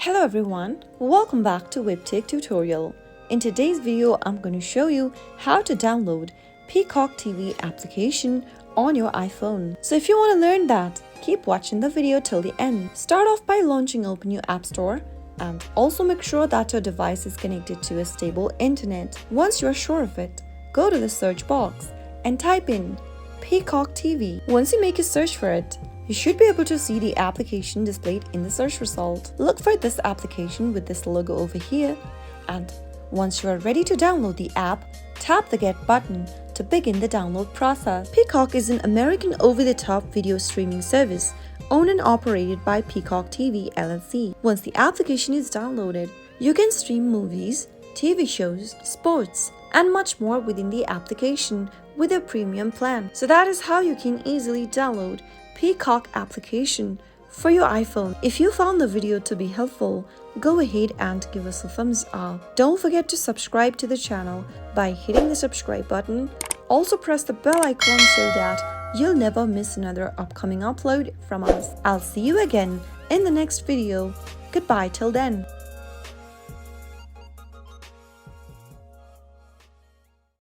Hello everyone, welcome back to Webtech Tutorial. In today's video, I'm going to show you how to download Peacock TV application on your iPhone. So if you want to learn that, keep watching the video till the end. Start off by open your App Store and also make sure that your device is connected to a stable internet. Once you are sure of it, go to the search box and type in Peacock TV. Once you make a search for it, you should be able to see the application displayed in the search result. Look for this application with this logo over here, and once you are ready to download the app, tap the Get button to begin the download process. Peacock is an American over-the-top video streaming service owned and operated by Peacock TV LLC. Once the application is downloaded, you can stream movies, TV shows, sports, and much more within the application with a premium plan. So that is how you can easily download Peacock application for your iPhone. If you found the video to be helpful, go ahead and give us a thumbs up. Don't forget to subscribe to the channel by hitting the subscribe button. Also press the bell icon so that you'll never miss another upcoming upload from us. I'll see you again in the next video. Goodbye till then.